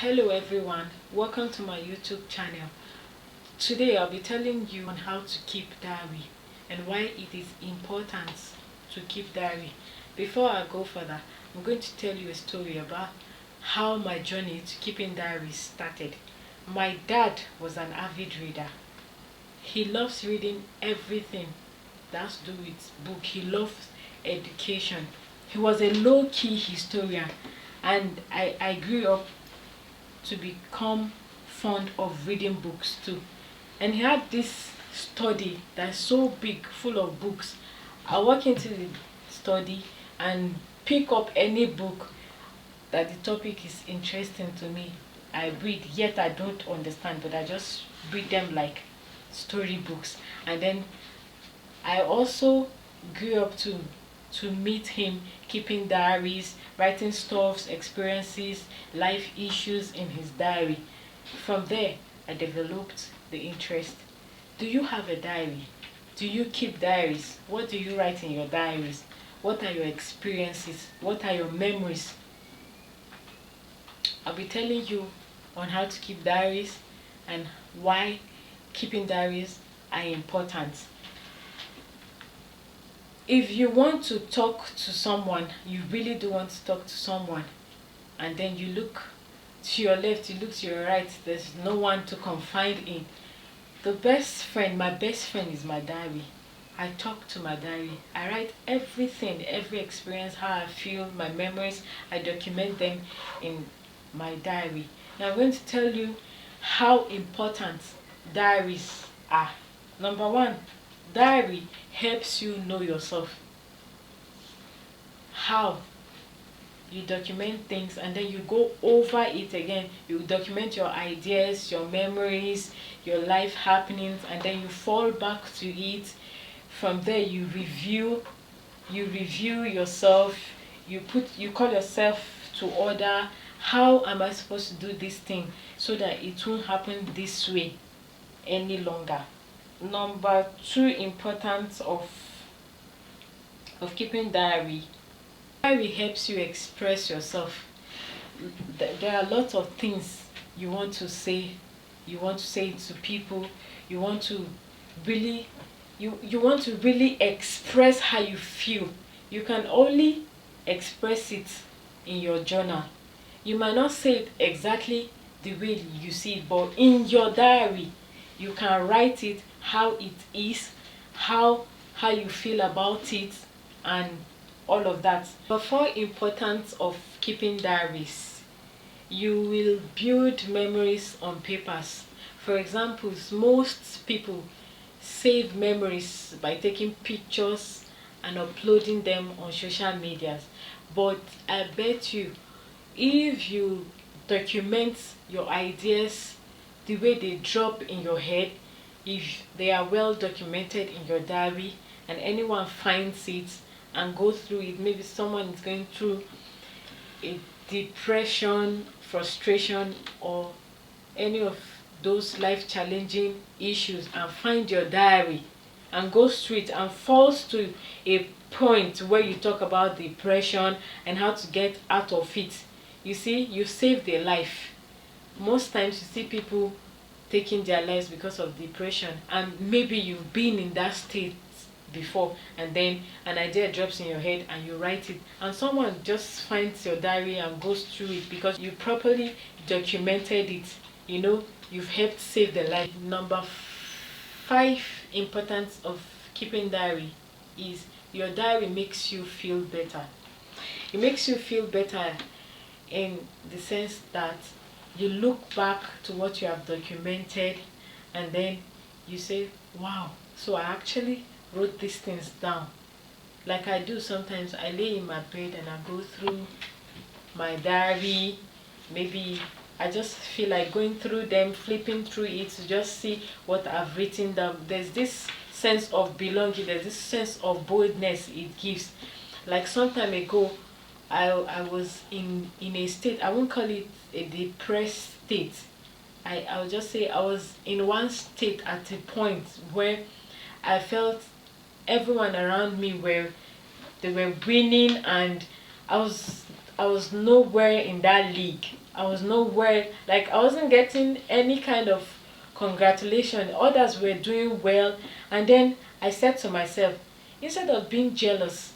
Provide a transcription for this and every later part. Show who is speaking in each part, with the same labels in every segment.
Speaker 1: Hello everyone, welcome to my YouTube channel. Today I'll be telling you on how to keep diary and why it is important to keep diary. Before I go further, I'm going to tell you a story about how my journey to keeping diaries started. My dad was an avid reader. He loves reading everything that has to do with book. He loves education. He was a low-key historian, and I grew up to become fond of reading books too. And he had this study that's so big, full of books. I walk into the study and pick up any book that the topic is interesting to me. I read, yet I don't understand, but I just read them like storybooks. And then I also grew up to meet him, keeping diaries, writing stuffs, experiences, life issues in his diary. From there, I developed the interest. Do you have a diary? Do you keep diaries? What do you write in your diaries? What are your experiences? What are your memories? I'll be telling you on how to keep diaries and why keeping diaries are important. If you want to talk to someone, you really do want to talk to someone, and then you look to your left, you look to your right, there's no one to confide in. My best friend is my diary. I talk to my diary. I write everything, every experience, how I feel, my memories. I document them in my diary. Now I'm going to tell you how important diaries are. Number one, diary helps you know yourself. How? You document things and then you go over it again. You document your ideas, your memories, your life happenings, and then you fall back to it. From there you review yourself. You call yourself to order. How am I supposed to do this thing so that it won't happen this way any longer? Number two importance of keeping diary. Diary helps you express yourself. There are lots of things you want to say. You want to say it to people. You want to really you want to really express how you feel. You can only express it in your journal. You might not say it exactly the way you see it, but in your diary you can write it how it is, how you feel about it, and all of that. The four importance of keeping diaries. You will build memories on papers. For example, most people save memories by taking pictures and uploading them on social medias. But I bet you, if you document your ideas the way they drop in your head, if they are well documented in your diary and anyone finds it and go through it, maybe someone is going through a depression, frustration, or any of those life challenging issues, and find your diary and goes through it and falls to a point where you talk about depression and how to get out of it, you see, you saved their life. Most times you see people taking their lives because of depression, and maybe you've been in that state before, and then an idea drops in your head and you write it, and someone just finds your diary and goes through it because you properly documented it. You've helped save the life. Number five importance of keeping diary is your diary makes you feel better. It makes you feel better in the sense that you look back to what you have documented and then you say, wow, so I actually wrote these things down. Like I do sometimes. I lay in my bed and I go through my diary. Maybe I just feel like going through them, flipping through it to just see what I've written down. There's this sense of belonging, there's this sense of boldness it gives. Like some time ago, I was in a state, I won't call it a depressed state. I'll just say I was in one state at a point where I felt everyone around me were winning, and I was nowhere in that league. I was nowhere, like I wasn't getting any kind of congratulation. Others were doing well, and then I said to myself, instead of being jealous,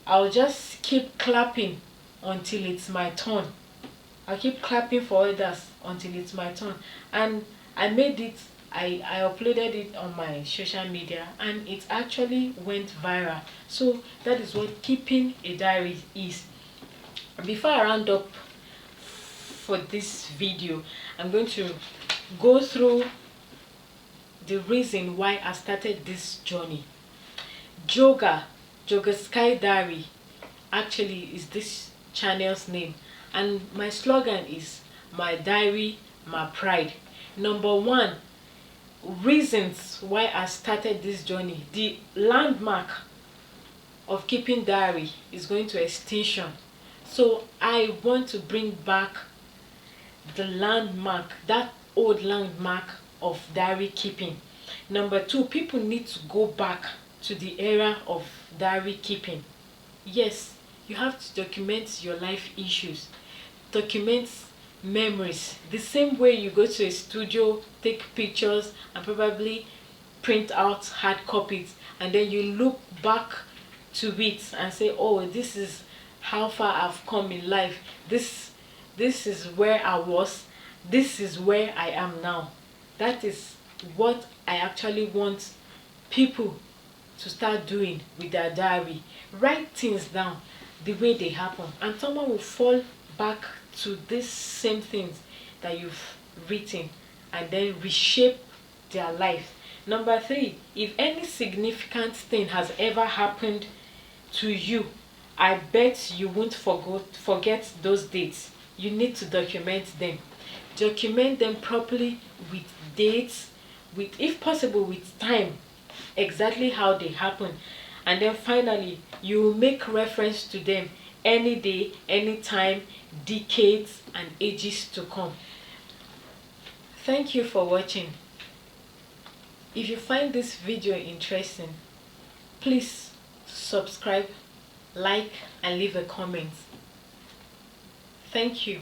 Speaker 1: I'll just keep clapping until it's my turn. I'll keep clapping for others until it's my turn. And I made it, I uploaded it on my social media, and it actually went viral. So that is what keeping a diary is. Before I round up for this video, I'm going to go through the reason why I started this journey. Jogasky Diary actually is this channel's name, and my slogan is my diary, my pride. Number one, reasons why I started this journey. The landmark of keeping diary is going to extinction, so I want to bring back the landmark, that old landmark of diary keeping. Number two, people need to go back to the era of diary keeping. Yes, you have to document your life issues, document memories, the same way you go to a studio, take pictures, and probably print out hard copies, and then you look back to it and say, oh, this is how far I've come in life, this is where I was, this is where I am now. That is what I actually want people to start doing with their diary. Write things down the way they happen, and someone will fall back to these same things that you've written and then reshape their life. Number three, if any significant thing has ever happened to you, I bet you won't forget those dates. You need to document them. Document them properly with dates, with, if possible, with time, exactly how they happen. And then finally, you make reference to them any day, anytime, decades and ages to come. Thank you for watching. If you find this video interesting, please subscribe, like, and leave a comment. Thank you.